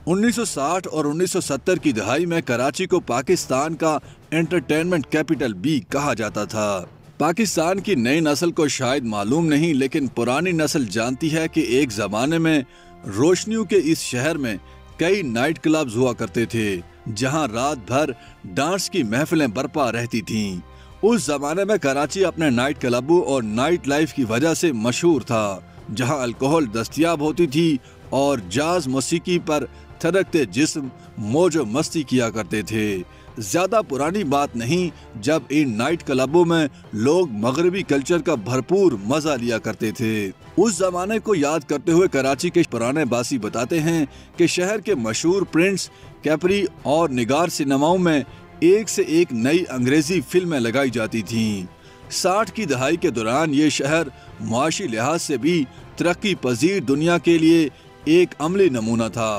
1960 और 1970 की दहाई में कराची को पाकिस्तान का एंटरटेनमेंट कैपिटल भी कहा जाता था। पाकिस्तान की नई नस्ल को शायद मालूम नहीं, लेकिन पुरानी नस्ल जानती है कि एक जमाने में रोशनियों के इस शहर में कई नाइट क्लब्स हुआ करते थे, जहां रात भर डांस की महफिलें बरपा रहती थीं। उस जमाने में कराची अपने नाइट क्लबों और नाइट लाइफ की वजह से मशहूर था, जहां अल्कोहल दस्तयाब होती थी और जाज मौसीकी पर थिरकते जिस्म मौज मस्ती किया करते थे। ज्यादा पुरानी बात नहीं जब इन नाइट क्लबों में लोग मगरबी कल्चर का भरपूर मजा लिया करते थे। उस जमाने को याद करते हुए कराची के पुराने बासी बताते हैं कि शहर के मशहूर प्रिंट्स, कैपरी और निगार सिनेमाओं में एक से एक नई अंग्रेजी फिल्में लगाई जाती थीं। 60 की दहाई के दौरान ये शहर मुआशी लिहाज से भी तरक्की पजीर दुनिया के लिए एक अमली नमूना था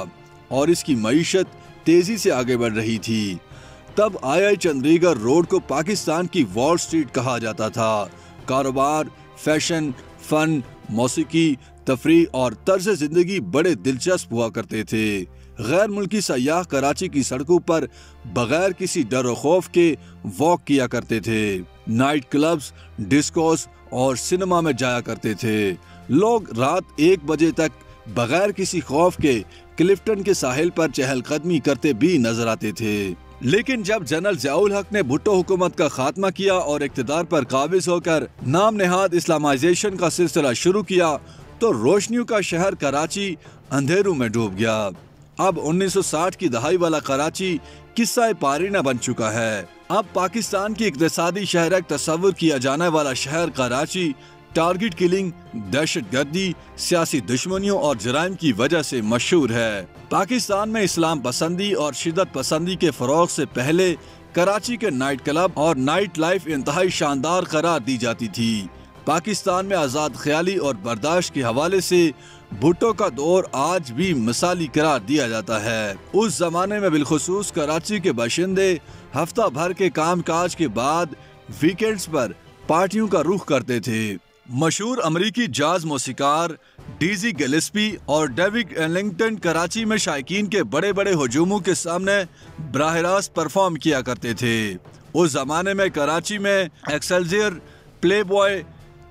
और इसकी मईशत तेजी से आगे बढ़ रही थी। तब आई चंडीगढ़ रोड को पाकिस्तान की वॉल स्ट्रीट कहा जाता था। कारोबार, फैशन, फन, मौसीकी, तफरीह और तर्ज जिंदगी बड़े दिलचस्प हुआ करते थे। गैर मुल्की सयाह कराची की सड़कों पर बगैर किसी डर और खौफ के वॉक किया करते थे। नाइट क्लब्स, डिस्कोस और सिनेमा में जाया करते थे। लोग रात 1 बजे तक बगैर किसी खौफ के क्लिफ्टन के साहिल पर चहलकदमी करते भी नजर आते थे। लेकिन जब जनरल ज़ियाउल हक ने भुट्टो हुकूमत का खात्मा किया और इक़्तिदार पर काबिज होकर नाम नेहाद इस्लामाइजेशन का सिलसिला शुरू किया, तो रोशनियों का शहर कराची अंधेरों में डूब गया। अब 1960 की दहाई वाला कराची किस्सा पारीना बन चुका है। अब पाकिस्तान की इक़्तिसादी शहर तस्वुर किया जाने वाला शहर कराची टारगेट किलिंग, दहशतगर्दी, सियासी दुश्मनियों और जराइम की वजह से मशहूर है। पाकिस्तान में इस्लाम पसंदी और शिद्दत पसंदी के फरोग से पहले कराची के नाइट क्लब और नाइट लाइफ इंतहाई शानदार करार दी जाती थी। पाकिस्तान में आज़ाद ख्याली और बर्दाश्त के हवाले से भुट्टो का दौर आज भी मिसाली करार दिया जाता है। उस जमाने में बिलखुसूस कराची के बाशिंदे हफ्ता भर के काम काज के बाद वीकेंड्स पर पार्टियों का रुख करते थे। मशहूर अमरीकी जाज मौसीकार डीजी गिलेस्पी और डेविड एलिंगटन कराची में शायकीन के बड़े बड़े हुजूमों के सामने बराह रास्त परफॉर्म किया करते थे। उस जमाने में कराची में Excelsior, Playboy,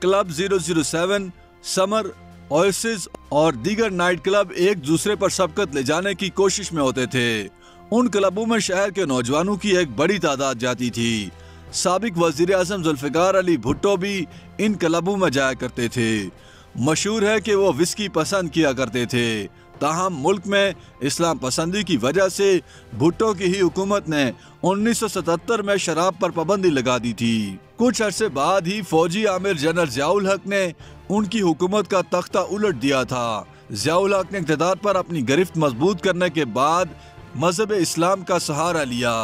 club 007, summer, oasis और दीगर नाइट क्लब एक दूसरे पर सबकत ले जाने की कोशिश में होते थे। उन क्लबों में शहर के नौजवानों की एक बड़ी तादाद जाती थी। साबिक वजीर आज़म जुल्फ़िकार अली भुट्टो भी इन क्लबों में जाया करते थे। मशहूर है कि वो विस्की पसंद किया करते थे। ताहम मुल्क में इस्लाम पसंदी की वजह से भुट्टो की ही हुकूमत ने 1977 में शराब पर पाबंदी लगा दी थी। कुछ अरसे बाद ही फौजी आमिर जनरल ज़ियाउल हक ने उनकी हुकूमत का तख्ता उलट दिया था। ज़ियाउल हक ने इक़्तिदार पर अपनी गिरफ्त मजबूत करने के बाद मजहब इस्लाम का सहारा लिया।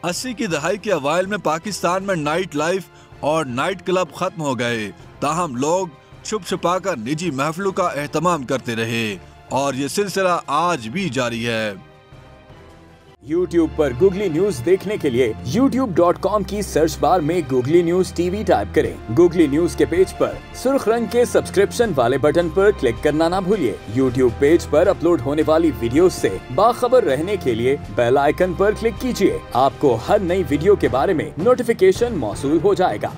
80 की दहाई के अवाइल में पाकिस्तान में नाइट लाइफ और नाइट क्लब खत्म हो गए। ताहम लोग छुप छुपा कर निजी महफिलों का एहतमाम करते रहे और ये सिलसिला आज भी जारी है। YouTube पर गूगली न्यूज देखने के लिए youtube.com की सर्च बार में गूगली न्यूज टीवी टाइप करें। गूगली न्यूज के पेज पर सुर्ख रंग के सब्सक्रिप्शन वाले बटन पर क्लिक करना ना भूलिए। YouTube पेज पर अपलोड होने वाली वीडियोस से बाखबर रहने के लिए बेल आइकन पर क्लिक कीजिए। आपको हर नई वीडियो के बारे में नोटिफिकेशन मौसूल हो जाएगा।